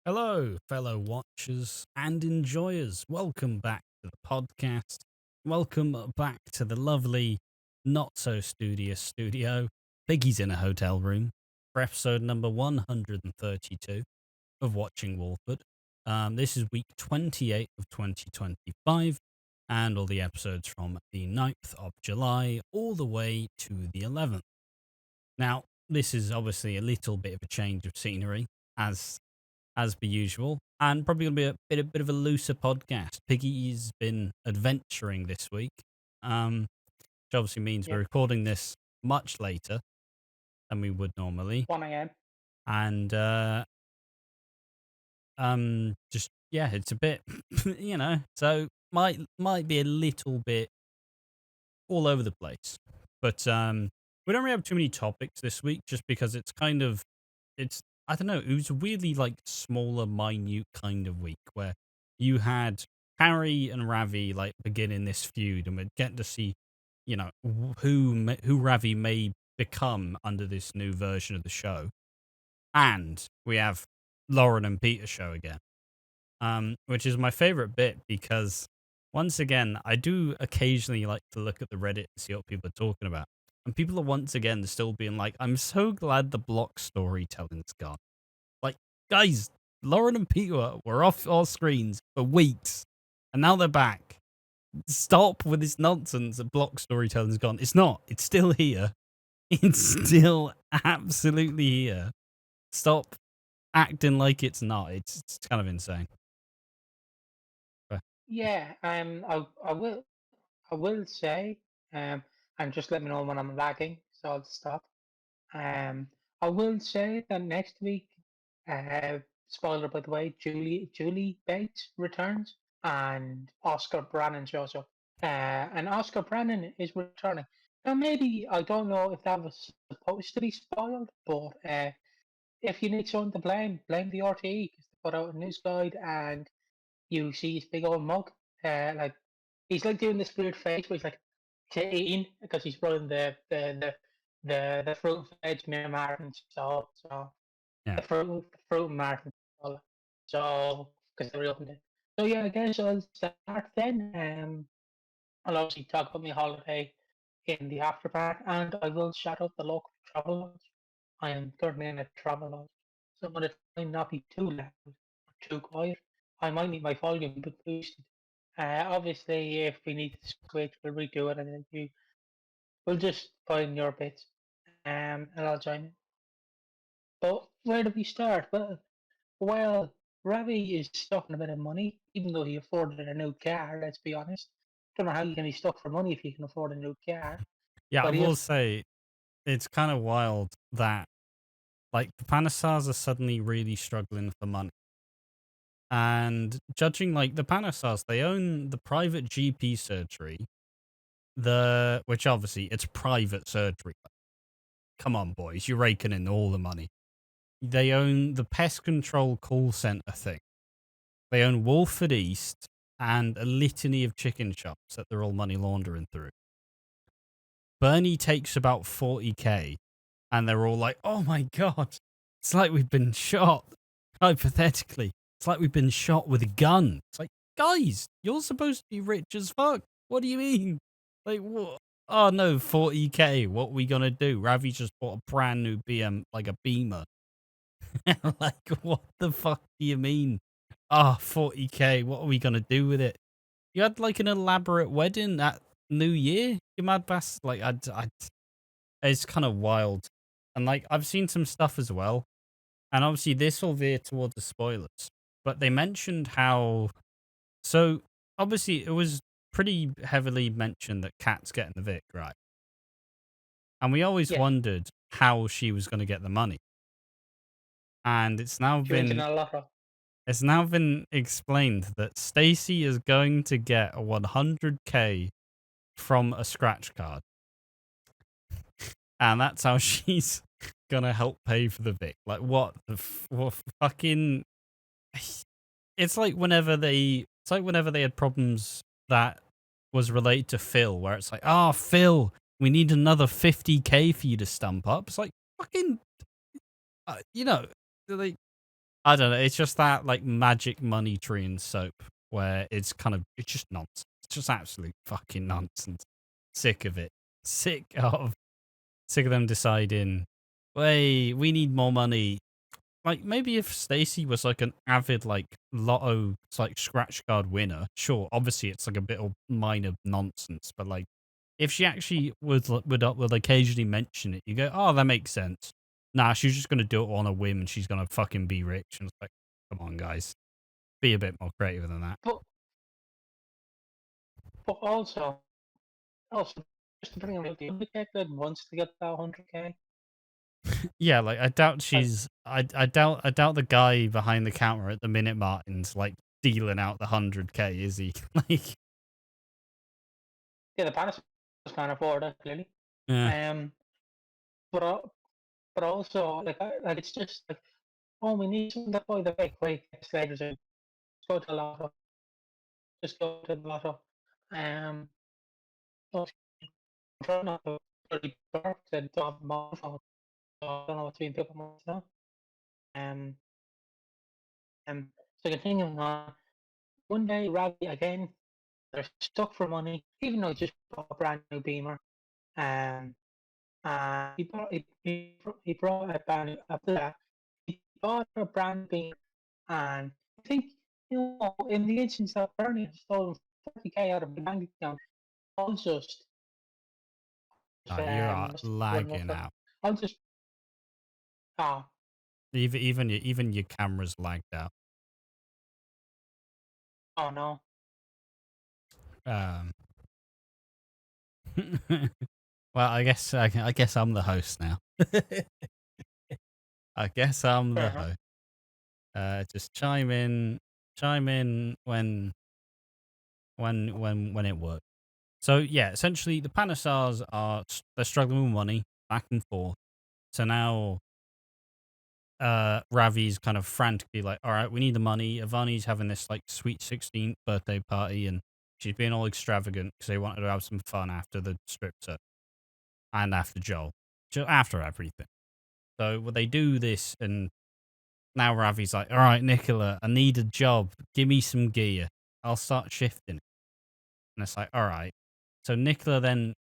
Hello, fellow watchers and enjoyers. Welcome back to the podcast. Welcome back to the lovely, not so studious studio. Piggy's in a hotel room for episode number 132 of Watching Walford. This is week 28 of 2025, and all the episodes from the 9th of July all the way to the 11th. Now, this is obviously a little bit of a change of scenery, as per usual, and probably going to be a bit of a looser podcast. Piggy's been adventuring this week, which obviously means we're Yep, recording this much later than we would normally, 1 a.m. and just yeah, it's a bit, so might be a little bit all over the place, but we don't really have too many topics this week, just because it's I don't know, it was a weirdly like smaller, minute kind of week where you had Harry and Ravi like beginning this feud, and we're getting to see, who Ravi may become under this new version of the show, and we have Lauren and Peter show again, which is my favorite bit because once again I do occasionally like to look at the Reddit and see what people are talking about, and people are once again still being like, "I'm so glad the block storytelling's gone." Like, guys, Lauren and Peter were off our screens for weeks, and now they're back. Stop with this nonsense that block storytelling's gone. It's not. It's still here. It's still absolutely here. Stop acting like it's not. It's kind of insane. But, Yeah, I will say, and just let me know when I'm lagging, so I'll stop. Um, I will say that next week, spoiler by the way, Julie Bates returns, and Oscar Brannan shows up. And Oscar Brannan is returning. Now, maybe I don't know if that was supposed to be spoiled, but if you need someone to blame the RTE because they put out a news guide and you see his big old mug. Like he's like doing this weird face where he's like eating because he's running the fruit and veg near Martin. So yeah. the fruit and Martin. So because they reopened it. So yeah, I guess I'll start then. I'll obviously talk about my holiday in the aftermath, and I will shout out the local travel lodge. I am currently in a travel lodge, so I'm going to try and not be too loud or too quiet. I might need my volume a bit boosted. Obviously, if we need to switch, we'll redo it, and then we'll just find your bits, and I'll join in. But where do we start? Well, Ravi is stuck in a bit of money, even though he afforded a new car. Let's be honest. Don't know how you can be stuck for money if you can afford a new car, Yeah, I but he will has. say it's kind of wild that like the Panasars are suddenly really struggling for money. And judging like the Panasars, they own the private GP surgery, which obviously it's private surgery. Come on, boys, you're raking in all the money. They own the pest control call center thing. They own Walford East and a litany of chicken shops that they're all money laundering through. Bernie takes about 40K, and they're all like, "Oh my god, it's like we've been shot." Hypothetically, it's like we've been shot with a gun. It's like, guys, you're supposed to be rich as fuck. What do you mean? Like, what? Oh no, 40K. What are we gonna do? Ravi just bought a brand new BM, like a Beamer. Like, what the fuck do you mean? Ah, 40K. What are we gonna do with it? You had like an elaborate wedding at New Year. You mad bastard. Like, it's kind of wild. And like, I've seen some stuff as well, and obviously this will veer towards the spoilers. But they mentioned how, so obviously it was pretty heavily mentioned that Kat's getting the Vic, right? And we always Yeah, wondered how she was going to get the money. And she wins in a lotto. it's now been explained that Stacy is going to get a 100K from a scratch card, and that's how she's gonna help pay for the Vic. Like, what fucking? It's like whenever they had problems that was related to Phil, where it's like, "Ah, Phil, we need another 50K for you to stump up." It's like fucking, you know, like I don't know. It's just that like magic money tree in soap where it's just nonsense. It's just absolute fucking nonsense. Sick of it. Sick of them deciding, hey, we need more money. Like maybe if Stacey was like an avid like lotto like scratch card winner, sure, obviously it's like a bit of minor nonsense, but like if she actually would occasionally mention it, you go, oh, that makes sense. Nah, she's just gonna do it on a whim and she's gonna fucking be rich. And it's like, come on, guys, be a bit more creative than that. But also just to bring him up, the Undertaker wants to get that 100k. Yeah, like I doubt Like, she's I doubt the guy behind the counter at the Minute Martin's like dealing out the 100k, is he? Like, yeah, the Palace can't afford it clearly. yeah. Um, but but also like it's just like, oh, we need something that by the way quick later. Just go to the lotto. Just go to the lotto. Oh, I'm trying not to bloody bark and top my phone. So I don't know what's being put on myself. Um, so continuing on, one day Ravi again, they're stuck for money, even though he just bought a brand new Beamer. Um, he brought a brand new, after that, he bought a brand Beamer, and I think, in the instance that Bernie had stolen 40k out of the bank account, I'll just You are what's the word I'm looking lagging for? out. I'll just ah Even your camera's lagged out. oh no. Um, well, I guess I'm the host now. I guess I'm Fair the enough. host. Just chime in when it works. So yeah, essentially the Panasars they're struggling with money back and forth. So now Ravi's kind of frantically like, all right, we need the money. Ivani's having this like sweet 16th birthday party and she's being all extravagant because they wanted to have some fun after the strip set and after Joel. After everything. So well, they do this and now Ravi's like, all right, Nicola, I need a job. Give me some gear. I'll start shifting. And it's like, all right. So Nicola then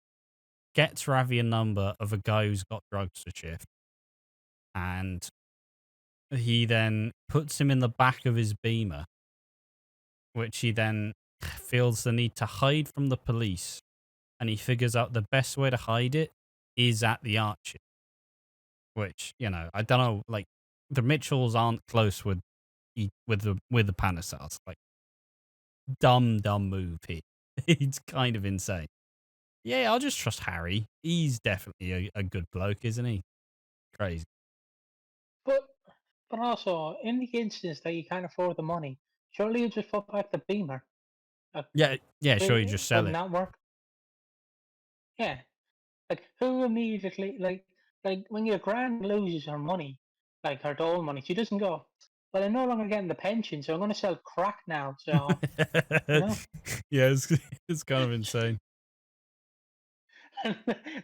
gets Ravi a number of a guy who's got drugs to shift. And he then puts him in the back of his Beamer, which he then feels the need to hide from the police. And he figures out the best way to hide it is at the Arches, which, I don't know, like the Mitchells aren't close with the Panasars. Like, dumb move here. It's kind of insane. Yeah, I'll just trust Harry. He's definitely a good bloke, isn't he? Crazy. But also, in the instance that you can't afford the money, surely you just put back the Beamer. Like, Yeah, sure, you just sell wouldn't it. that work? Yeah. Like, who immediately, like when your grand loses her money, like her dole money, she doesn't go, well, I'm no longer getting the pension, so I'm going to sell crack now. So, you know? Yeah, it's kind of insane.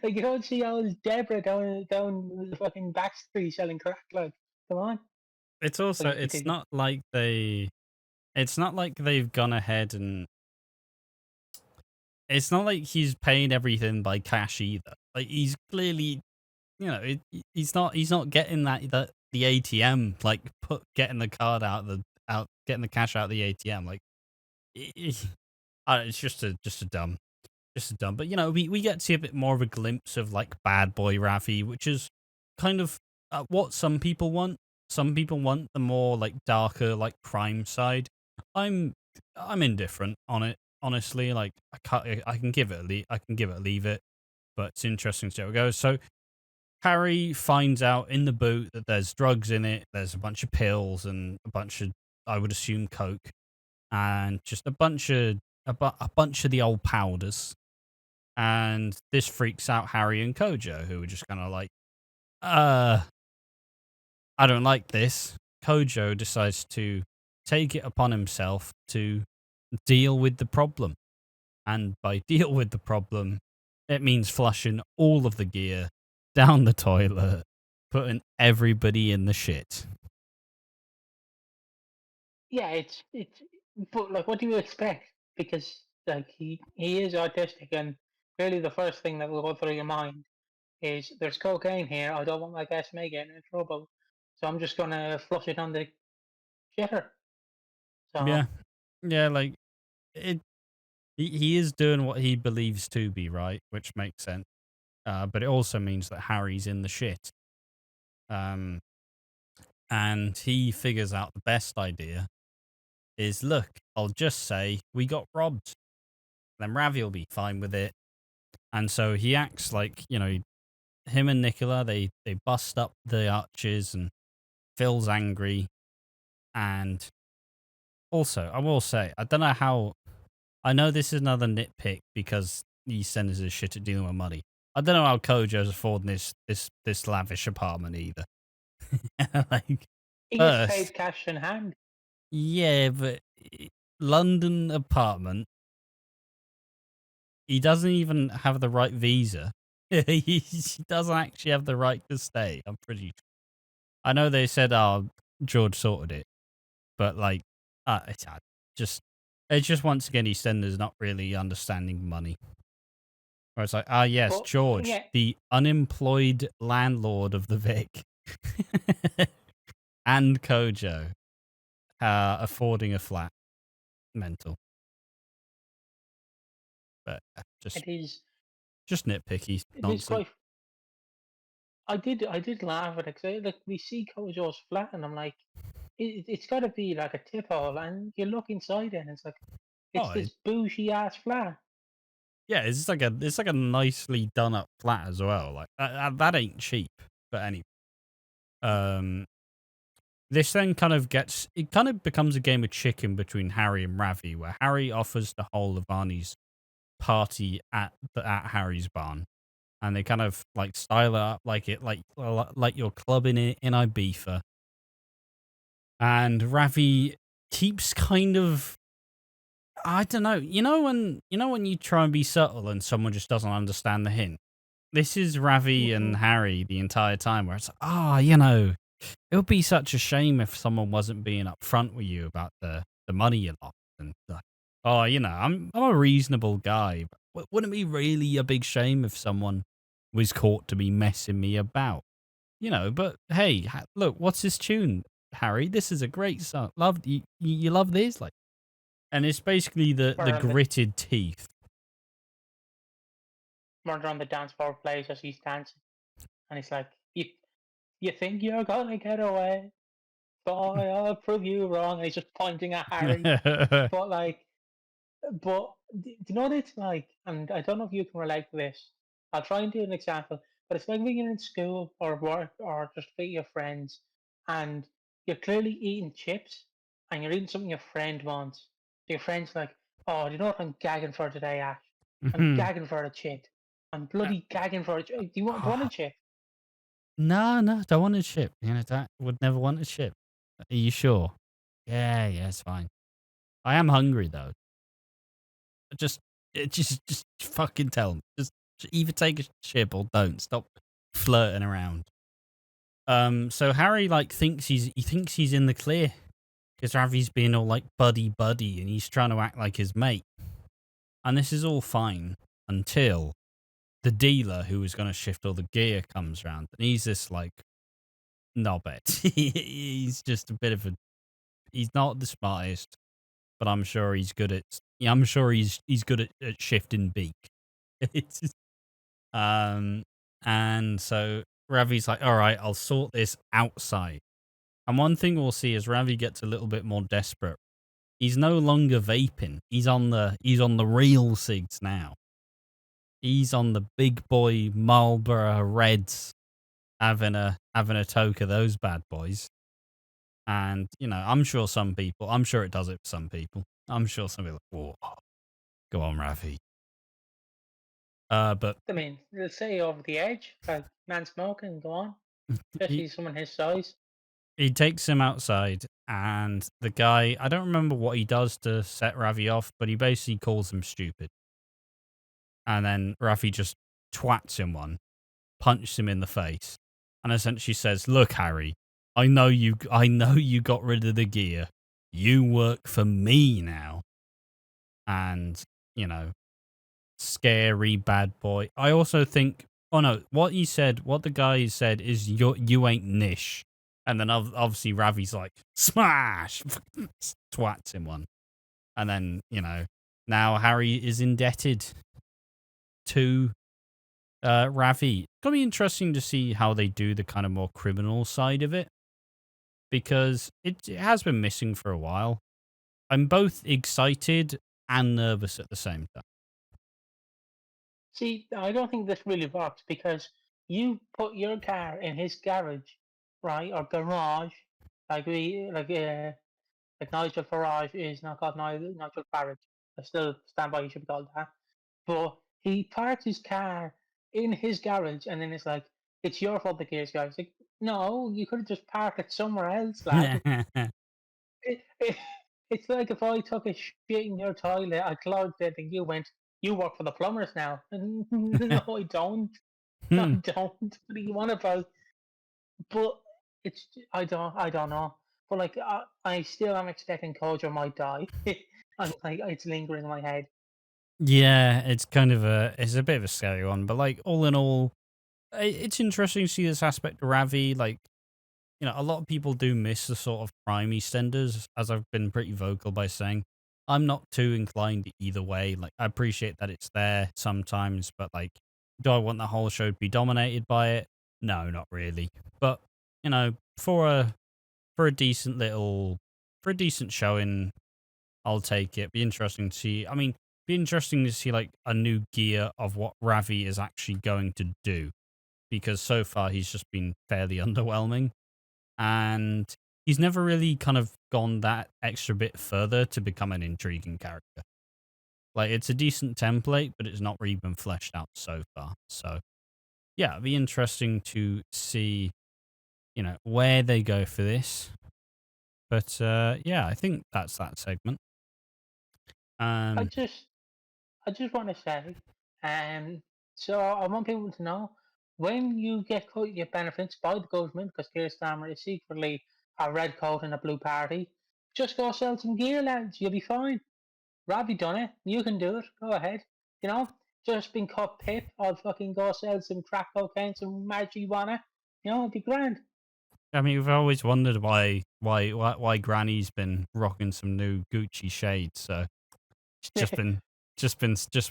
Like, you don't see old Deborah down the fucking back street selling crack. Like, come on. It's also Like, it's not like they've gone ahead and it's not like he's paying everything by cash either. Like he's clearly, he's not getting that the ATM like getting the card out getting the cash out of the ATM like it's just a dumb. Just a dumb. But we get to see a bit more of a glimpse of like bad boy Ravi, which is kind of what some people want. Some people want the more like darker like crime side. I'm indifferent on it, honestly. Like I can give it I can give it a leave it, but it's interesting to see how it goes. So Harry finds out in the boot that there's drugs in it. There's a bunch of pills and a bunch of, I would assume, coke and just a bunch of the old powders. And this freaks out Harry and Kojo, who are just kind of like, I don't like this. Kojo decides to take it upon himself to deal with the problem. And by deal with the problem, it means flushing all of the gear down the toilet, putting everybody in the shit. yeah, it's. But like, what do you expect? Because like he is autistic, and clearly the first thing that will go through your mind is there's cocaine here. I don't want my guest mate getting in trouble, so I'm just gonna flush it on the shitter. Yeah, So yeah, like it. He is doing what he believes to be right, which makes sense. But it also means that Harry's in the shit. Um, and he figures out the best idea is, look, I'll just say we got robbed. Then Ravi will be fine with it. And so he acts like, him and Nicola, they bust up the arches and Phil's angry. And also, I will say, I don't know how, I know this is another nitpick because EastEnders is shit at dealing with money. I don't know how Kojo's affording this lavish apartment either. Like, he gets first, paid cash in hand. yeah, but London apartment, he doesn't even have the right visa. He doesn't actually have the right to stay. I'm pretty sure. I know they said, "Oh, George sorted it," but like, just it's just once again EastEnders not really understanding money. Where it's like, yes, But George, yeah, the unemployed landlord of the Vic, and Kojo, affording a flat. Mental, but it is. just nitpicky It is nonsense. quite. I did laugh at it because like we see Kojo's flat, and I'm like, it's got to be like a tip hole, and you look inside it, and it's like it's Oh, this bougie ass flat. yeah, it's like a nicely done up flat as well. Like that ain't cheap. But anyway, um, this then kind of becomes a game of chicken between Harry and Ravi, where Harry offers to hold Ivani's party at Harry's barn, and they kind of like style it up like you're clubbing it in Ibiza, and Ravi keeps kind of. I don't know. You know when you try and be subtle and someone just doesn't understand the hint. This is Ravi and Mm-mm. Harry the entire time, where it's it would be such a shame if someone wasn't being upfront with you about the money you lost, and like, I'm a reasonable guy, but wouldn't it be really a big shame if someone was caught to be messing me about, But hey, look, what's this tune, Harry? This is a great song. Love you love this, like, and it's basically the Murder on the gritted teeth. murder on the dance floor plays as he's dancing, and he's like, you think you're gonna get away? Boy, I'll prove you wrong. And he's just pointing at Harry, but like, but do you know what it's like? And I don't know if you can relate to this. I'll try and do an example, but it's like when you're in school or work or just with your friends, and you're clearly eating chips, and you're eating something your friend wants. Your friend's like, "Oh, do you know what I'm gagging for today, Ash? I'm Mhm. gagging for a chip. I'm Uh, bloody gagging for a chip. Do you want a chip?" No, no, don't want a chip. That would never want a chip. Are you sure? Yeah, yeah, it's fine. I am hungry though. Just, just fucking tell me. Just either take a chip or don't. Stop flirting around. So Harry like thinks he's in the clear because Ravi's being all like buddy buddy and he's trying to act like his mate. And this is all fine until the dealer who was going to shift all the gear comes round, and he's this like knobhead. He's just a bit of a. He's not the smartest, but I'm sure he's good at. Yeah, I'm sure he's good at shifting beak. It's just, and so Ravi's like, all right, I'll sort this outside. And one thing we'll see as Ravi gets a little bit more desperate, he's no longer vaping. He's on the real cigs now. He's on the big boy Marlboro Reds, having a toke of those bad boys. And I'm sure it does it for some people. I'm sure some people, whoa, go on, Ravi. But I mean, they'll say over the edge, like man smoking, go on, he especially someone his size. he takes him outside, and the guy, I don't remember what he does to set Ravi off, but he basically calls him stupid. And then Ravi just twats him one, punches him in the face, and essentially says, "Look, Harry, I know you got rid of the gear. you work for me now. And, you know, scary bad boy. I also think, oh no, what the guy said is you ain't Nish. And then obviously Ravi's like, smash! Twats him one. And then, you know, now Harry is indebted to Ravi. It's going to be interesting to see how they do the kind of more criminal side of it. Because it has been missing for a while. I'm both excited and nervous at the same time. See, I don't think this really works because you put your car in his garage, right, or garage, like Nigel Farage is not called Nigel Farage. I still stand by he should be called that. But he parks his car in his garage, and then it's like, it's your fault the gear's garage. Like, no, you could have just parked it somewhere else, lad. It, it's like if I took a shit in your toilet, I clogged it, and you went, you work for the plumbers now. No, I don't. I don't. What do you want about? But it's I don't know. But like I still am expecting Kojo might die. I'm like it's lingering in my head. Yeah, it's kind of it's a bit of a scary one, but like all in all, it's interesting to see this aspect of Ravi. Like, you know, a lot of people do miss the sort of prime EastEnders, as I've been pretty vocal by saying. I'm not too inclined either way. Like, I appreciate that it's there sometimes, but like, do I want the whole show to be dominated by it? No, not really. But you know, for a decent showing, I'll take it. Be interesting to see. I mean, be interesting to see like a new gear of what Ravi is actually going to do, because so far he's just been fairly underwhelming, and he's never really kind of gone that extra bit further to become an intriguing character. Like, it's a decent template, but it's not really been fleshed out so far. So yeah, it'd be interesting to see, you know, where they go for this. But yeah, I think that's that segment. I Um, just I just want to say, so I want people to know when you get your benefits by the government, because Keir Starmer is secretly a red coat in a blue party, just go sell some gear, lads. You'll be fine. Ravi done it. You can do it. Go ahead. You know, just been caught pip. I'll fucking go sell some crack cocaine, some marijuana. You know, it'll be grand. I mean, we've always wondered why Granny's been rocking some new Gucci shades. So she's just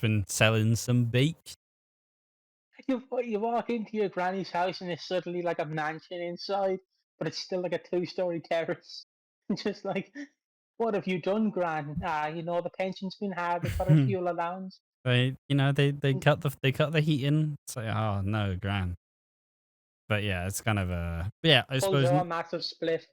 been selling some beak. You walk into your granny's house and it's suddenly like a mansion inside, but it's still like a two-story terrace. Just like, what have you done, Gran? You know the pension's been hard. They cut our fuel allowance. They cut the heating. It's like, oh no, grand. But yeah, it's kind of I Pulls suppose. out a massive split.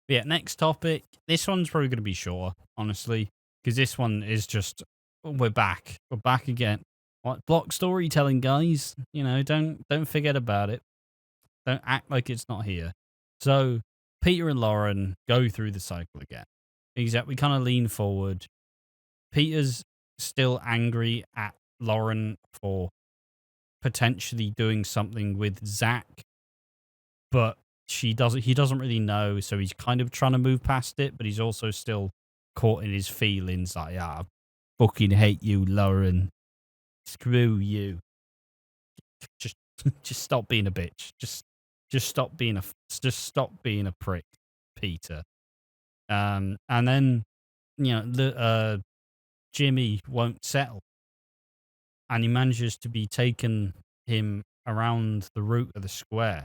Yeah, next topic. This one's probably going to be short, honestly, because this one is just we're back. We're back again. What block storytelling, guys? You know, don't forget about it. Don't act like it's not here. So Peter and Lauren go through the cycle again. Except we kind of lean forward. Peter's still angry at Lauren for potentially doing something with Zach, but he doesn't really know, so he's kind of trying to move past it, but he's also still caught in his feelings, like, I fucking hate you, Lauren. Screw you. Just just stop being a bitch. Just stop being a prick, Peter. And then, you know, the Jimmy won't settle, and he manages to be taking him around the route of the square.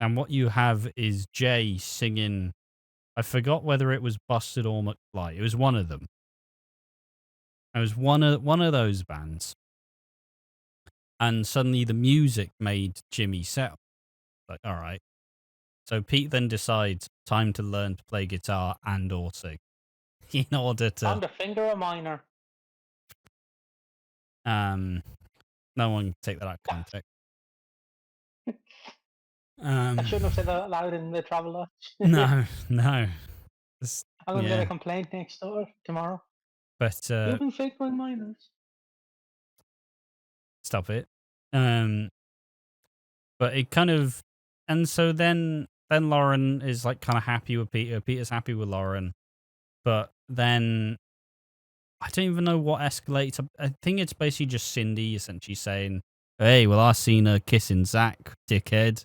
And what you have is Jay singing, I forgot whether it was Busted or McFly. It was one of them. It was one of those bands. And suddenly the music made Jimmy settle. Like, all right. So Pete then decides time to learn to play guitar and or sing. In order On to the finger of minor. no one can take that out of context. I shouldn't have said that out loud in the travel lodge. No. I'm gonna get a Yeah. complaint next door tomorrow. But You've been fingering minors. stop it. But it kind of, and so then then Lauren is like kind of happy with Peter. Peter's happy with Lauren, but then I don't even know what escalates. I think it's basically just Cindy essentially saying, "Hey, well, I seen her kissing Zach, dickhead.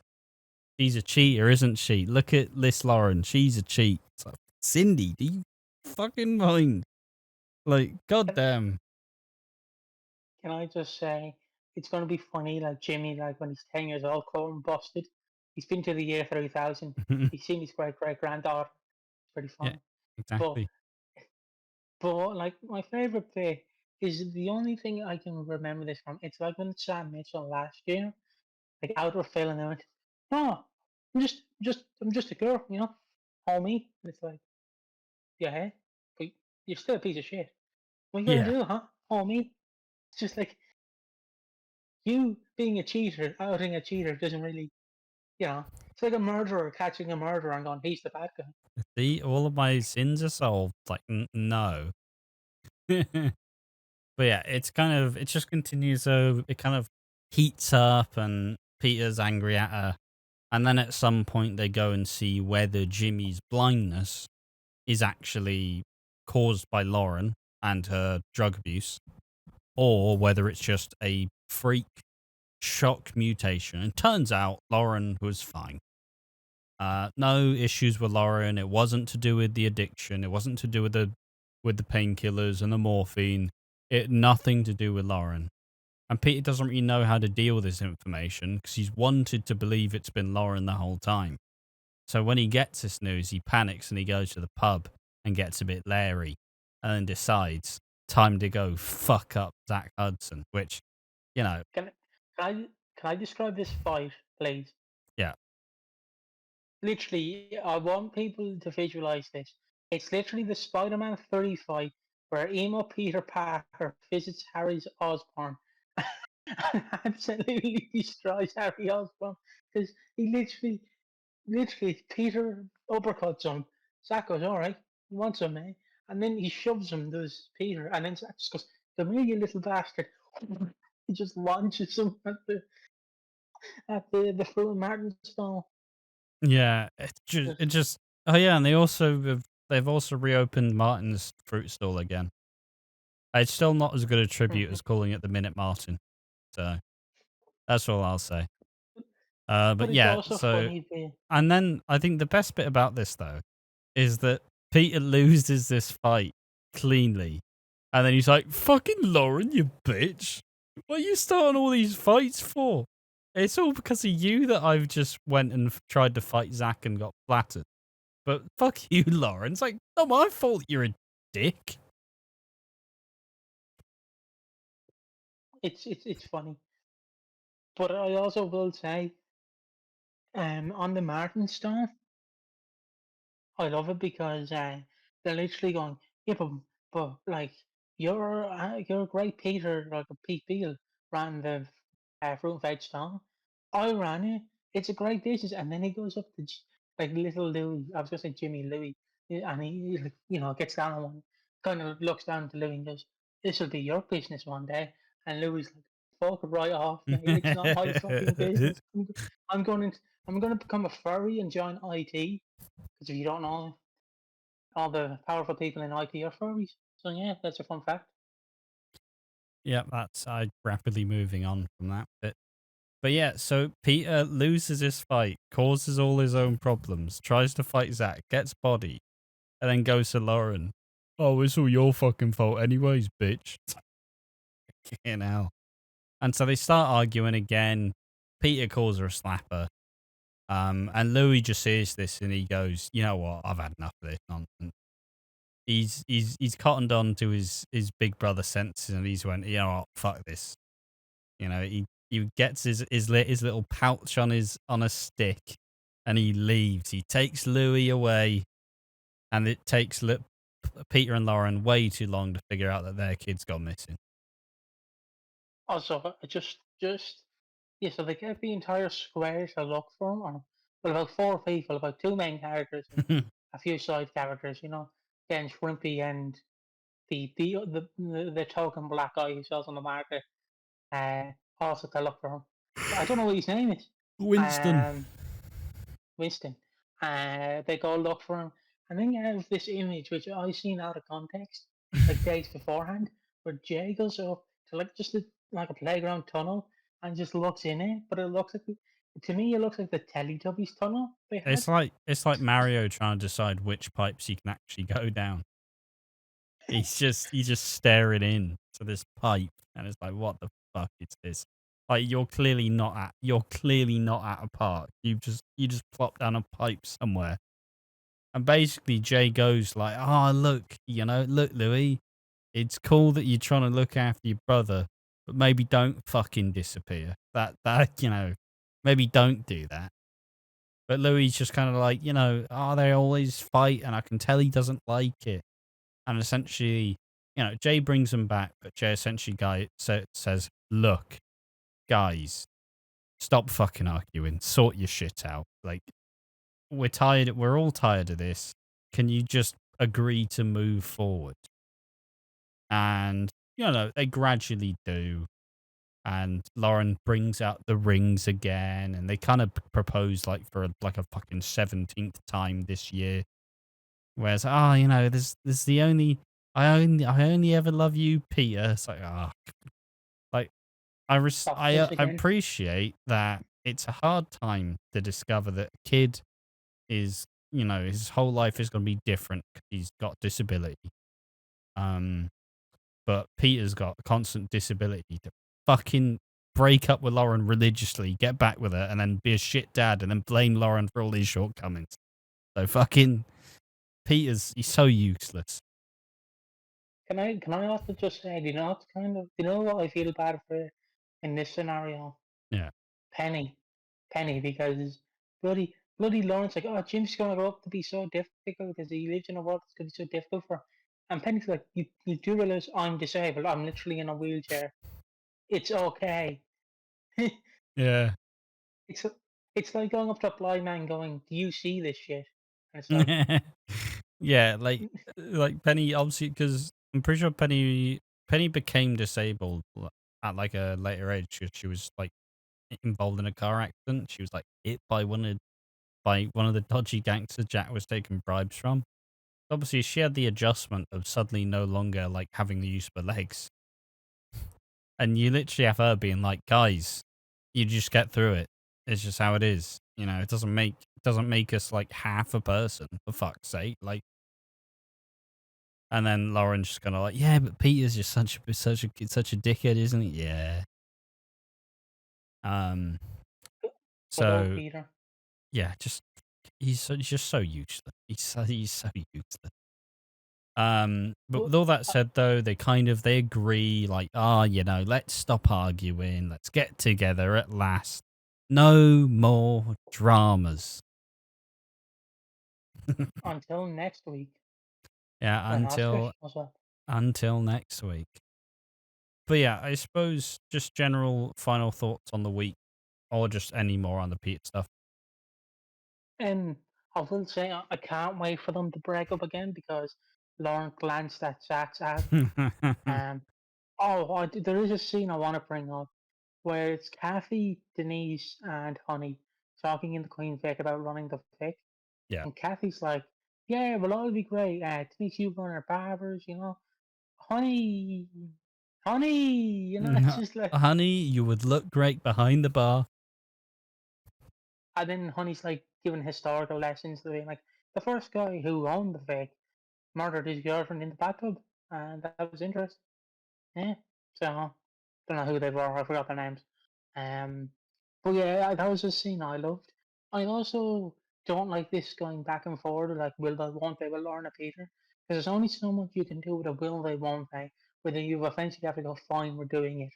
She's a cheater, isn't she? Look at this Lauren. She's a cheat." It's like, Cindy, do you fucking mind? Like, goddamn. Can I just say it's gonna be funny, like Jimmy, like when he's 10 years old, calling busted. He's been to the year 3000. He's seen his great granddaughter. It's pretty Yeah, funny. But exactly. like my favorite bit is the only thing I can remember this from. It's like when Sam Mitchell last year, like out of Phil and they went, "No, I'm just a girl, you know, homie." And it's like, yeah, but you're still a piece of shit. What you gonna Yeah. do, huh, homie? It's just like you being a cheater, outing a cheater doesn't really, you know, it's like a murderer catching a murderer and going, he's the bad guy. See, all of my sins are solved. Like, no. But yeah, it just continues. So it kind of heats up, and Peter's angry at her. And then at some point, they go and see whether Jimmy's blindness is actually caused by Lauren and her drug abuse, or whether it's just a freak shock mutation. And turns out Lauren was fine. No issues with Lauren. It wasn't to do with the addiction. It wasn't to do with the painkillers and the morphine. It nothing to do with Lauren. And Peter doesn't really know how to deal with this information because he's wanted to believe it's been Lauren the whole time. So when he gets this news, he panics and he goes to the pub and gets a bit leery and then decides time to go fuck up Zach Hudson, which, you know, Can, can I describe this fight, please? yeah. Literally, I want people to visualize this. It's literally the Spider-Man 30 fight where emo Peter Parker visits Harry's Osborn and absolutely destroys Harry Osborn because he literally, Peter uppercuts him. Zach goes, all right, he wants him, eh? And then he shoves him, does Peter, and then Zach just goes, come here, you little bastard. He just launches him at the full Martin stone. Yeah, Just, it just oh yeah, and they've also reopened Martin's fruit stall again. It's still not as good a tribute mhm. as calling it the Minute Martin. So that's all I'll say. But But it's yeah, also so funny. and then I think the best bit about this though is that Peter loses this fight cleanly, and then he's like, "Fucking Lauren, you bitch! What are you starting all these fights for? It's all because of you that I've just went and tried to fight Zach and got flattered." But fuck you, Lauren. It's like, not my fault you're a dick. It's funny. But I also will say, on the Martin stone, I love it because they're literally going, yeah, but like you're a great Peter, like a Pete Beale ran the fruit and veg stall. I ran it. It's a great business, and then he goes up to like little Louis. I was gonna say Jimmy Louis, and he like, gets down on one, kind of looks down to Louis and goes, "This will be your business one day." And Louis like, "Fuck right off, mate. It's not my fucking business. I'm going to I'm going to become a furry and join IT." Because if you don't know, all the powerful people in IT are furries. So yeah, that's a fun fact. Yeah, that's I rapidly moving on from that bit. But yeah, so Peter loses his fight, causes all his own problems, tries to fight Zach, gets body, and then goes to Lauren. Oh, it's all your fucking fault anyways, bitch. Fucking hell. And so they start arguing again. Peter calls her a slapper. And Louis just hears this and he goes, you know what, I've had enough of this nonsense. He's cottoned on to his big brother senses and he's went, you know what, fuck this. You know, he gets his little pouch on a stick and he leaves. He takes Louis away and it takes Peter and Lauren way too long to figure out that their kid's gone missing. Also, just yeah. So they get the entire square to look for him, or well, about four people, about two main characters and a few side characters. Again, Shrimpy and the token black guy who sells on the market. Also to look for him. I don't know what his name is. Winston. Um, Winston. They go look for him, and then you have this image which I seen out of context, like days beforehand, where Jay goes up to like just like a playground tunnel and just looks in it. But it looks like, to me, it looks like the Teletubbies tunnel they had. It's like Mario trying to decide which pipes he can actually go down. He's just staring in to this pipe, and it's like, what the fuck is this? Like, you're clearly not at a park. You just plop down a pipe somewhere, and basically Jay goes like, "Oh, look, look, Louis, it's cool that you're trying to look after your brother, but maybe don't fucking disappear. Maybe don't do that." But Louis just kind of like, oh, they always fight, and I can tell he doesn't like it. And essentially, Jay brings them back, but Jay essentially says, "Look, guys, stop fucking arguing. Sort your shit out. Like, we're tired. We're all tired of this. Can you just agree to move forward?" And, they gradually do. And Lauren brings out the rings again, and they kind of propose like a fucking 17th time this year. Whereas, this is the only I only ever love you, Peter. It's like, like I Again. appreciate that it's a hard time to discover that a kid is, his whole life is going to be different 'cause he's got disability. Um, but Peter's got a constant disability to fucking break up with Lauren religiously, get back with her, and then be a shit dad, and then blame Lauren for all these shortcomings. So fucking he's so useless. Can I also just say, do you know what I feel bad for in this scenario? Yeah. Penny, Penny, because bloody Lawrence like, oh, Jim's gonna grow up to be so difficult because he lives in a world that's gonna be so difficult for him. And Penny's like, you do realize I'm disabled. I'm literally in a wheelchair. It's okay. Yeah. it's it's like going up to a blind man going, do you see this shit? And it's like, Yeah, like Penny, obviously, because I'm pretty sure Penny became disabled at like a later age. She was like involved in a car accident. She was like hit by one of the dodgy gangsters Jack was taking bribes from. Obviously, she had the adjustment of suddenly no longer like having the use of her legs, and you literally have her being like, "Guys, you just get through it. It's just how it is. It doesn't make us like half a person, for fuck's sake." Like, and then Lauren's just kind of like, "Yeah, but Peter's just such a dickhead, isn't he?" Yeah. Um. good old So Peter. yeah, he's just so useless. He's so useless. But Well, with all that said, though, they agree, like, let's stop arguing, let's get together at last. No more dramas. until next week, Yeah, when Oscar until shows up. until next week. But yeah, I suppose just general final thoughts on the week, or just any more on the Pete stuff. I will say I can't wait for them to break up again because Lauren glanced at Zach's ad. Um, there is a scene I want to bring up where it's Kathy, Denise, and Honey talking in the Queen's Vic about running the Vic, Yeah. and Kathy's like, "Yeah, well, that'll be great. Denise, you run our barbers, Honey, it's just like." Honey, you would look great behind the bar. And then Honey's like giving historical lessons to him, like the first guy who owned the Vic murdered his girlfriend in the bathtub, and that was interesting. Yeah. So don't know who they were. I forgot their names. Um, but yeah, that was a scene I loved. I also don't like this going back and forward, like will they, won't they, will Lorna Peter, because there's only so much you can do with a will they, won't they. Whether you eventually have to go, fine, we're doing it.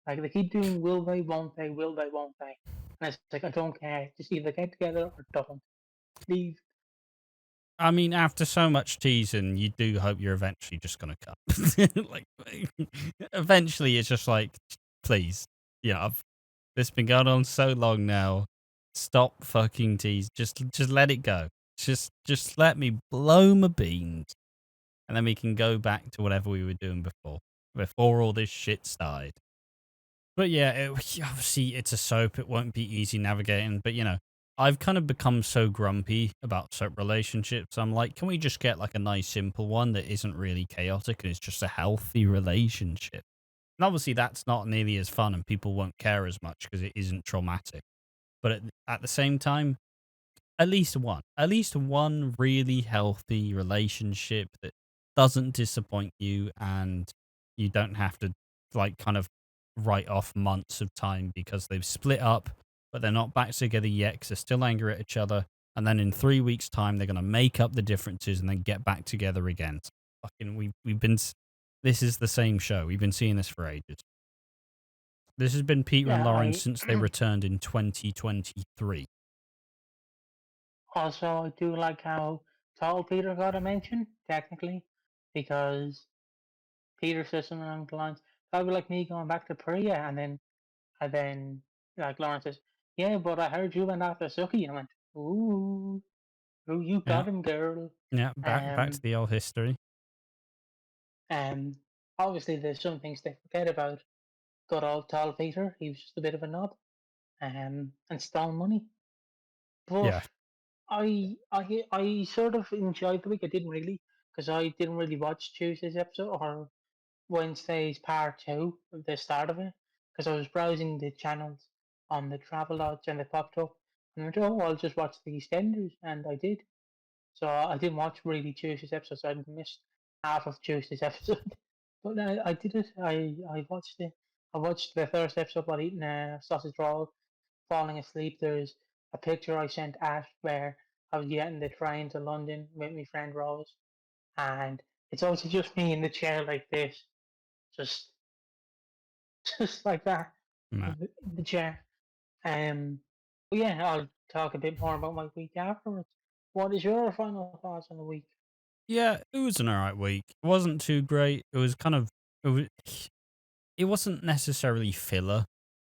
Like they keep doing will they, won't they, and it's like I don't care. Just either get together or don't. Leave. I mean, after so much teasing, you do hope you're eventually just gonna cut. Like, eventually, it's just like, please, it's been going on so long now. Stop fucking tease. Just let it go. Just let me blow my beans, and then we can go back to whatever we were doing before all this shit started. But yeah, obviously it's a soap. It won't be easy navigating, but I've kind of become so grumpy about soap relationships. I'm like, can we just get like a nice simple one that isn't really chaotic and it's just a healthy relationship? And obviously that's not nearly as fun and people won't care as much because it isn't traumatic. But at the same time, at least one really healthy relationship that doesn't disappoint you and you don't have to like kind of write off months of time because they've split up, but they're not back together yet because they're still angry at each other. And then in 3 weeks' time, they're going to make up the differences and then get back together again. Fucking, this is the same show. We've been seeing this for ages. This has been Peter and Yeah, Lauren I since they returned in 2023. also I do like how tall Peter got a mention technically, because Peter says something along the lines, "That would be like me going back to Priya," and then like Lauren says, "Yeah, but I heard you went after Suki." I went, "Ooh, ooh, you Yeah, got him, girl." yeah, back to Um, the old history. um, Obviously there's some things they forget about good old tall Peter. He was just a bit of a knob, and stole money. But Yeah, I sort of enjoyed the week. I didn't really, because I didn't really watch Tuesday's episode or Wednesday's part two, the start of it, because I was browsing the channels on the travel lodge and it popped up. And I went, oh, I'll just watch the EastEnders, and I did. So I didn't watch really Tuesday's episode, so I missed half of Tuesday's episode. But I did it. I watched it. I watched the first episode while eating a sausage roll, falling asleep. There's a picture I sent Ash where I was getting the train to London with my friend Rose, and it's also just me in the chair like this, just just like that no. in the chair. Um, but yeah, I'll talk a bit more about my week afterwards. What is your final thoughts on the week? Yeah, it was an alright week. It wasn't too great. It was kind of it, was, it wasn't necessarily filler,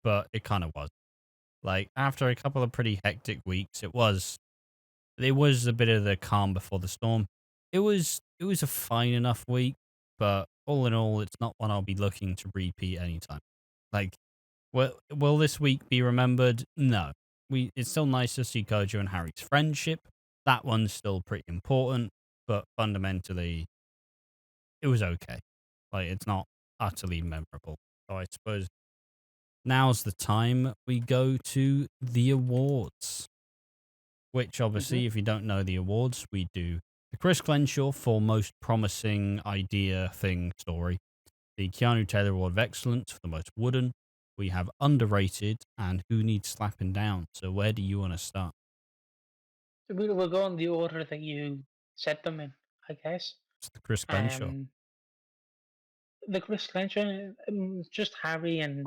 but it kind of was. Like after a couple of pretty hectic weeks, it was a bit of the calm before the storm. It was a fine enough week, but all in all, it's not one I'll be looking to repeat anytime. Like, will this week be remembered? No. It's still nice to see Kojo and Harry's friendship. That one's still pretty important, but fundamentally, it was okay. Like, it's not utterly memorable. So I suppose now's the time we go to the awards. Which Hmm. obviously, if you don't know the awards, we do the Chris Glenshaw for most promising idea thing story, the Keanu Taylor Award of Excellence for the most wooden. We have underrated and who needs slapping down. So where do you want to start? So we'll go in the order that you set them in, I guess. It's the Chris Glenshaw. Um, the Chris Clencher, just Harry and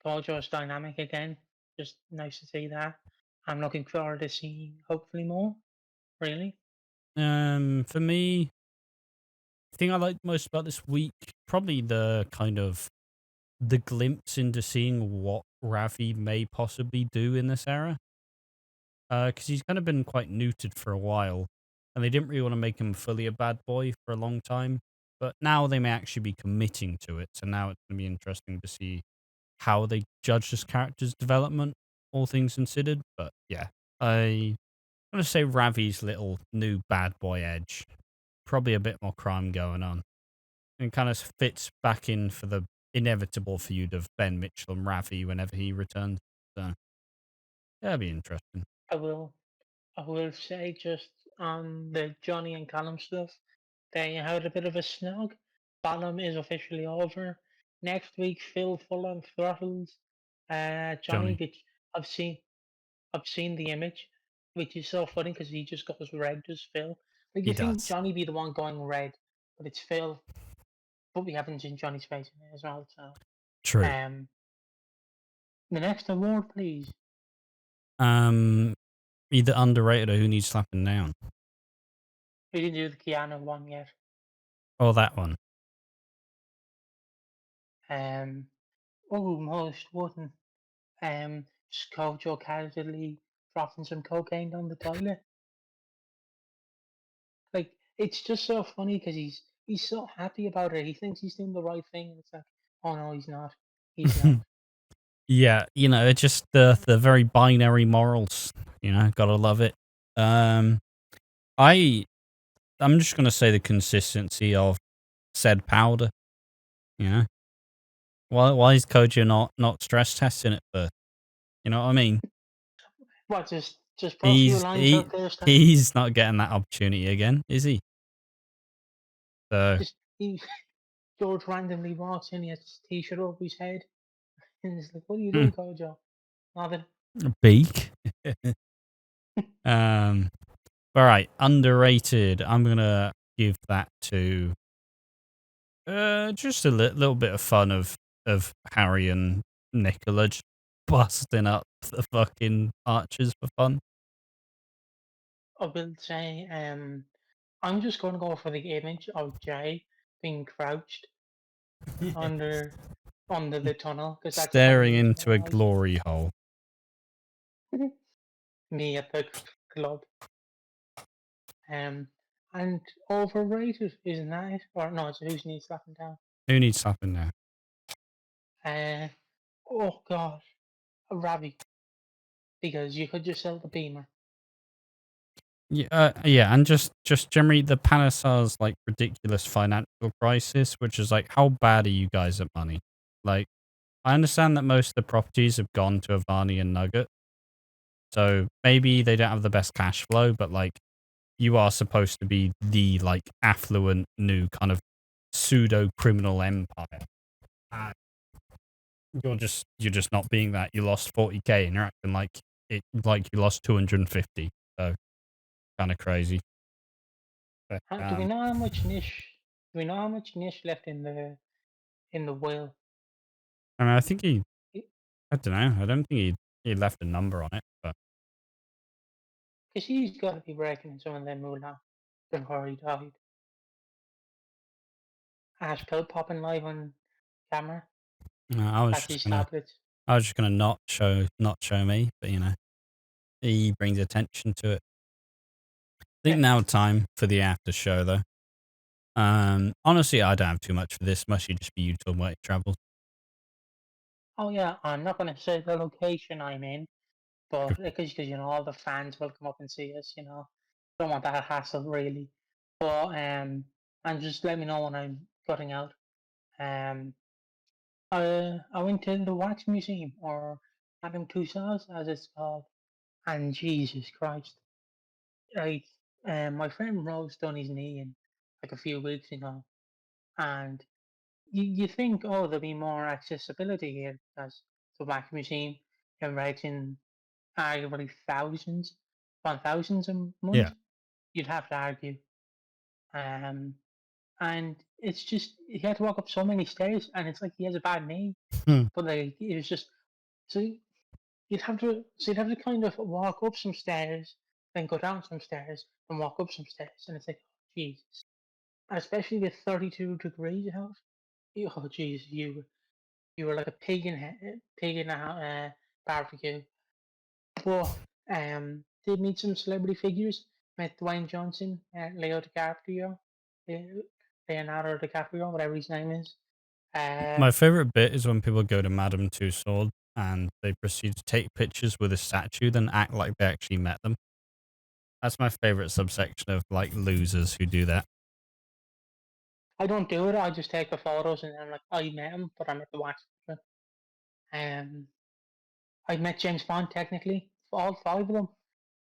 Kojo's dynamic again. Just nice to see that. I'm looking forward to seeing hopefully more. Really. For me, the thing I liked most about this week, probably the kind of the glimpse into seeing what Ravi may possibly do in this era. Because he's kind of been quite neutered for a while, and they didn't really want to make him fully a bad boy for a long time. But now they may actually be committing to it, so now it's going to be interesting to see how they judge this character's development, all things considered. But yeah, I'm going to say Ravi's little new bad boy edge, probably a bit more crime going on, and kind of fits back in for the inevitable feud of Ben Mitchell and Ravi whenever he returns. So yeah, it'll be interesting. I will. I will say just on the Johnny and Callum stuff, they had a bit of a snug. Bottom is officially over. Next week, Phil full on throttles. Johnny, Johnny, which I've seen, I've seen the image, which is so funny because he just goes red, does Phil. Like he you think does. Johnny be the one going red, but it's Phil. But we haven't seen Johnny's face in it as well. So, True. um, the next award, please. Um, Either underrated or who needs slapping down. We didn't do the Keanu one yet. Oh, that one. Um, oh, most wouldn't. Just Kojo casually dropping some cocaine down the toilet. Like it's just so funny because he's so happy about it. He thinks he's doing the right thing, and it's like, oh no, he's not. He's not. Yeah, it's just the very binary morals. Gotta love it. Um, I I'm just gonna say the consistency of said powder. You know, why is Kojo not stress testing it first? You know what I mean? What, just put a few He's lines he out there, Stan? he's not getting that opportunity again, is he? So Just he, George randomly walks in, he has his t-shirt over his head, and he's like, "What are you hmm, doing, Kojo?" Nothing. beak. um, all right, underrated. I'm gonna give that to just a little bit of fun of Harry and Nicola just busting up the fucking archers for fun. I will say, I'm just going to go for the image of Jay being crouched under the tunnel because that's the Staring only image into a memorized. glory hole. Me at the club. Um, and overrated, isn't that it? Or no, it's who's needs slapping down. Who needs slapping now? Uh, oh god, Ravi, because you could just sell the Beamer. Yeah, and just generally the Panasar's like ridiculous financial crisis, which is like, how bad are you guys at money? Like, I understand that most of the properties have gone to Avani and Nugget, so maybe they don't have the best cash flow, but like, you are supposed to be the like affluent new kind of pseudo criminal empire. And you're just not being that. You lost 40K and you're acting like you lost 250. So kind of crazy. But Do we know how much niche? Do we know how much niche left in the will? I mean, I don't know. I don't think he left a number on it, but Because he's got to be breaking in some of them rule now before he died. Ash pill popping live on camera. no, That's his tablets. I was just gonna not show me, but he brings attention to it. I think Yeah. now time for the after show though. Honestly, I don't have too much for this. Must just be you talking about your travels. Oh yeah, I'm not going to say the location I'm in, but because all the fans will come up and see us. Don't want that hassle really. But and just let me know when I'm cutting out. Um, I went to the Wax Museum or Madame Tussauds as it's called, and Jesus Christ, like my friend Rose done his knee in like a few weeks ago, and you think, oh, there'll be more accessibility here because the Wax Museum generating arguably thousands upon thousands a month. Yeah. You'd have to argue. Um, and it's just he had to walk up so many stairs, and it's like he has a bad knee, Hmm. but like it was just so you'd have to kind of walk up some stairs, then go down some stairs, and walk up some stairs, and it's like, Jesus, and especially with 32 degrees out. Oh Jesus, you were like a pig in a barbecue. But did meet some celebrity figures. Met Dwayne Johnson, uh, Leonardo DiCaprio, whatever his name is. Uh, My favorite bit is when people go to Madame Tussauds and they proceed to take pictures with a statue, then act like they actually met them. That's my favorite subsection of like losers who do that. I don't do it. I just take the photos and I'm like, I met him, but I'm at the wax. Um, I met James Bond technically, all five of them,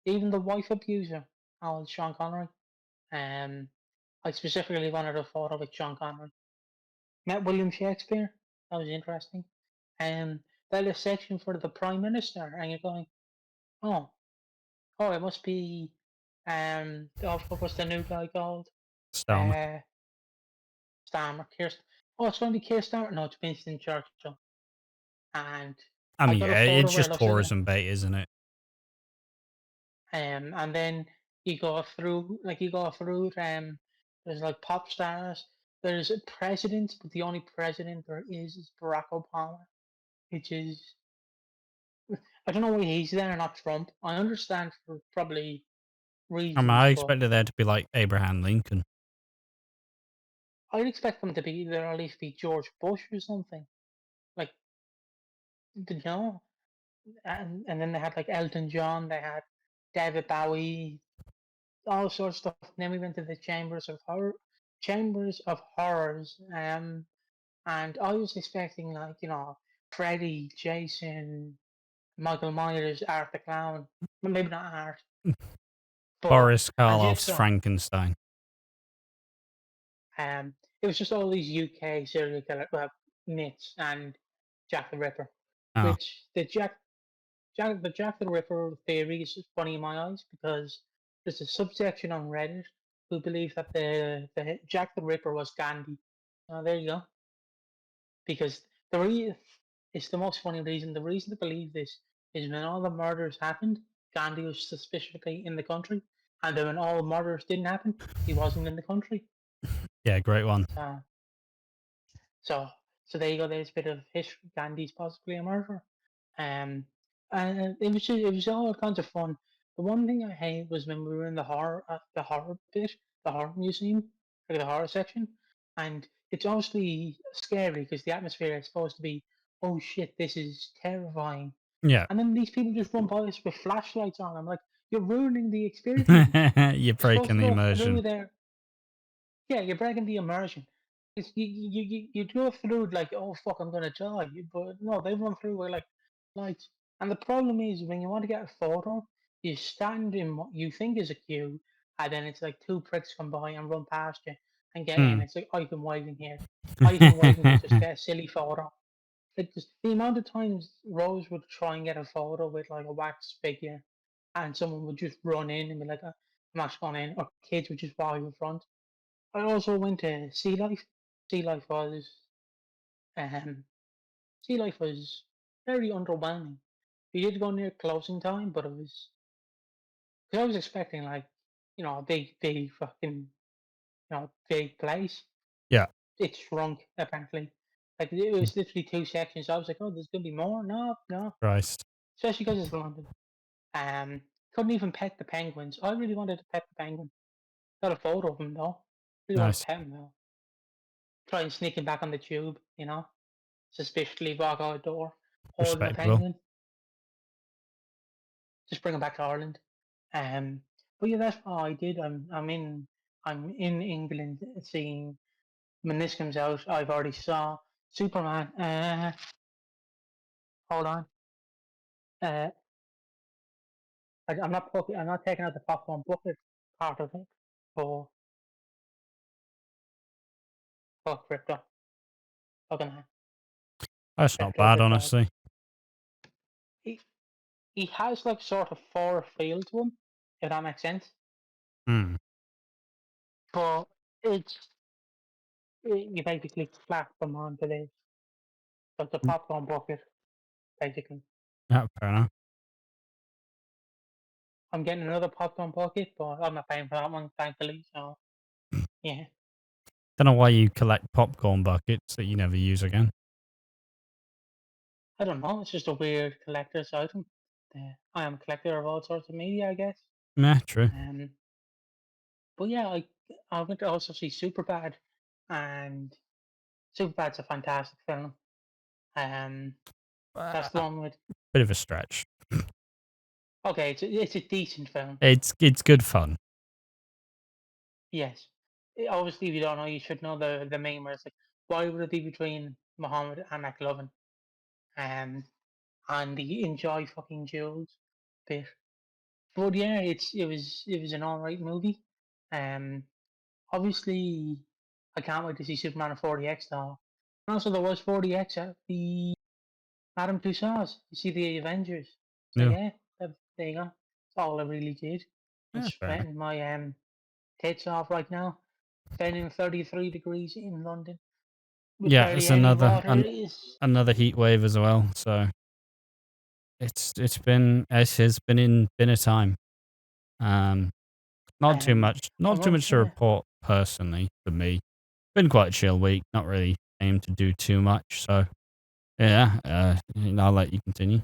even the wife abuser, Sean Connery. Um, I specifically wanted a photo with Sean Connery. Met William Shakespeare. That was interesting. They had a section for the Prime Minister, and you're going, oh, it must be, what was the new guy called? Starmer. Uh, Starmer, Oh, it's going to be Keir Starmer. No, it's Winston Churchill. And I I mean, got a yeah, photo it's where it just looks like, tourism bait, isn't it? and then there's like pop stars. There's presidents, but the only president there is Barack Obama, which is I don't know why he's there, not Trump. I understand for probably I mean, reasons, I but expected there to be like Abraham Lincoln. I'd expect them to be there, at least be George Bush or something. Like you know, and then they had like Elton John, they had David Bowie, all sorts of stuff. And then we went to the Chambers of Horrors, and I was expecting like Freddy, Jason, Michael Myers, Art the Clown, well, maybe not Art, but Boris and just Karloff's Frankenstein. um, it was just all these UK serial killer myths and Jack the Ripper, Oh. which the Jack the Ripper theory is funny in my eyes because there's a subsection on Reddit who believe that the Jack the Ripper was Gandhi. There you go. Because it's the most funny reason. The reason to believe this is when all the murders happened, Gandhi was suspiciously in the country, and then when all the murders didn't happen, he wasn't in the country. Yeah, great one. So, so, so there you go. There's a bit of history. Gandhi's possibly a murderer. Um, and it was all kinds of fun. The one thing I hate was when we were in the horror bit, the horror museum, like the horror section, and it's obviously scary because the atmosphere is supposed to be, oh shit, this is terrifying, Yeah. and then these people just run by us with flashlights on. I'm like, you're ruining the experience. You're You're supposed breaking to the go immersion. through there. Yeah, you're breaking the immersion. It's, you go through like, oh fuck, I'm gonna die. But no, they run through with like lights. And the problem is when you want to get a photo, you stand in what you think is a queue, and then it's like two pricks come by and run past you and get in. Hmm. It's like I've been waiting here. I've been waiting to just get a silly photo. Like just the amount of times Rose would try and get a photo with like a wax figure, and someone would just run in and be like, "I'm actually going in," or kids would just walk in front. I also went to Sea Life. Sea Life was um Sea Life was very underwhelming. We did go near closing time, but it was because I was expecting like a big fucking big place. Yeah. It shrunk apparently. Like it was literally two sections. I was like, oh, there's gonna be more. No, no. Christ. Especially because it's London. Um, couldn't even pet the penguins. I really wanted to pet the penguin. Got a photo of him though. Really want to Nice. pet him though. Try and sneak him back on the tube. Suspiciously walk out the door, holding the Respectable. penguin, just bring him back to Ireland. Um, but yeah, that's what I did. I'm in England seeing when this comes out. I've already saw Superman. Hold on. Uh, I'm not taking out the popcorn bucket part of it for crypto. Fucking hell. That's not Crypto bad, bit bad. honestly. He he has like sort of four feel to him, if that makes sense. Hmm. But it's you basically slap them onto this. So it's a popcorn bucket, basically. Yeah, fair enough. I'm getting another popcorn bucket, but I'm not paying for that one, thankfully. So yeah, Don't know why you collect popcorn buckets that you never use again. I don't know. It's just a weird collector's item. I am a collector of all sorts of media, I guess. Nah, true. Um, but yeah, I went to also see Superbad, and Superbad's a fantastic film. Um, that's the one with Bit of a stretch. okay, it's a decent film. It's good fun. Yes. Obviously, if you don't know, you should know the meme where it's like, why would it be between Muhammad and McLovin? Um, and the enjoy fucking Jules bit. But yeah, it was an alright movie. Um, obviously, I can't wait to see Superman and 40X though. And also, there was 40X at the Madame Tussauds. You see the Avengers. So No. yeah, there you go. That's all I really did. I'm Yeah, fair enough. sweating my tits off right now. Spending 33 degrees in London with Yeah, barely it's any another water is. another heat wave as well. So it has been a time. Um, not too Um, much, I not too won't. much to report personally for me. Been quite a chill week. Not really aim to do too much. So yeah, I'll let you continue.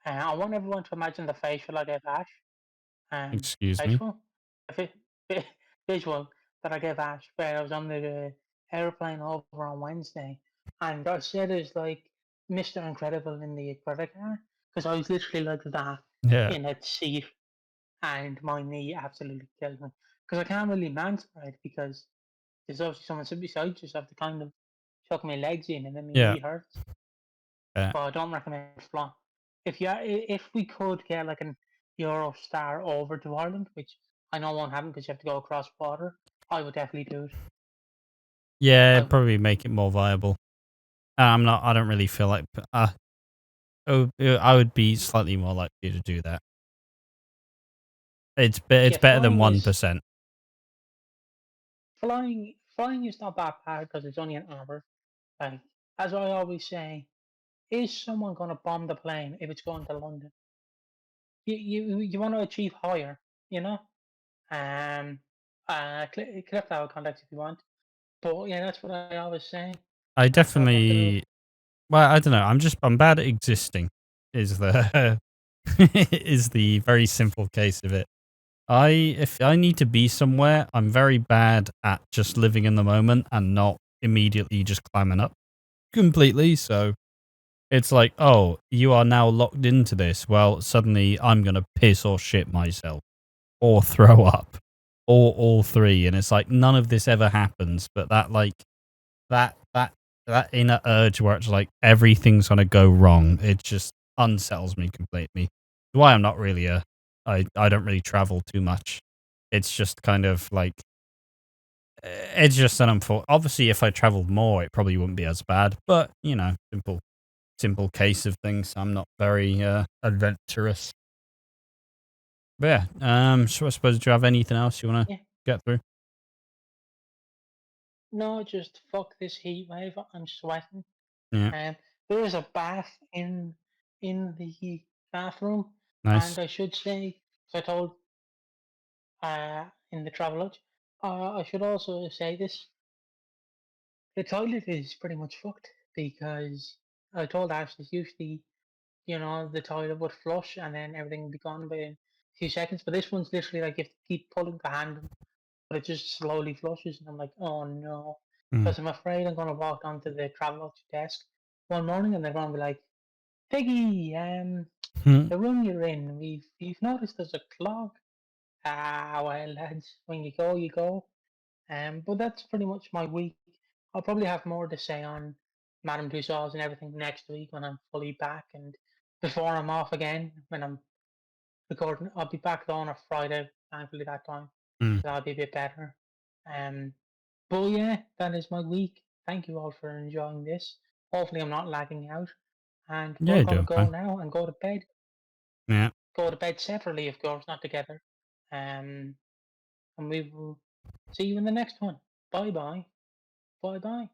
I want everyone to imagine the facial I gave Ash. Excuse me. Facial, the visual that I gave Ash where I was on the airplane over on Wednesday, and I said it's like Mr. Incredible in the credit car because I was literally like that Yeah. in a seat, and my knee absolutely killed me because I can't really manspread because there's obviously someone sitting beside you, so I have to kind of chuck my legs in, and then my Yeah. knee hurts. Yeah. But I don't recommend flying. If we could get like an Eurostar over to Ireland, which I know won't happen because you have to go across water, I would definitely do it. Yeah, I it'd would. probably make it more viable. I don't really feel like, I would be slightly more likely to do that. It's Yeah, better than 1%. flying is not that bad because it's only an hour. Like as I always say, is someone going to bomb the plane if it's going to London? You want to achieve higher, you know. Um, clip that contact if you want. But yeah, that's what I always say. I That's what I'd have to do. definitely well, I don't know, I'm bad at existing is the is the very simple case of it. If I need to be somewhere, I'm very bad at just living in the moment and not immediately just climbing up completely, so it's like, "Oh, you are now locked into this." Well, suddenly I'm gonna piss or shit myself or throw up or all 3, and it's like none of this ever happens, but that that that inner urge where it's like everything's gonna go wrong, it just unsettles me completely. Why I'm not really I don't really travel too much. It's just kind of like it's just an obviously if I traveled more it probably wouldn't be as bad, but simple case of things. I'm not very adventurous. But yeah, so I suppose do you have anything else you wanna Yeah. get through? No, just fuck this heat wave. I'm sweating. Yeah, And there is a bath in the bathroom, nice. and I should say, so I told in the Travelodge, I should also say this: the toilet is pretty much fucked because I told Ash it's usually the toilet would flush and then everything would be gone by a few seconds, but this one's literally like you have to keep pulling the handle, but it just slowly flushes, and I'm like, oh no, Mm. because I'm afraid I'm gonna walk onto the Travelodge desk one morning and they're gonna be like, Piggy, Hmm. the room you're in, we've noticed there's a clog. Ah, well, lads, when you go, you go. But that's pretty much my week. I'll probably have more to say on Madame Tussauds and everything next week when I'm fully back and before I'm off again when I'm recording. I'll be back on a Friday, thankfully that time, Mm. so that'll be a bit better. Um, but yeah, that is my week. Thank you all for enjoying this. Hopefully, I'm not lagging out. And Yeah, we're you're gonna doing go fine. now and go to bed. Yeah. Go to bed separately, of course, not together. Um, and we will see you in the next one. Bye bye. Bye bye.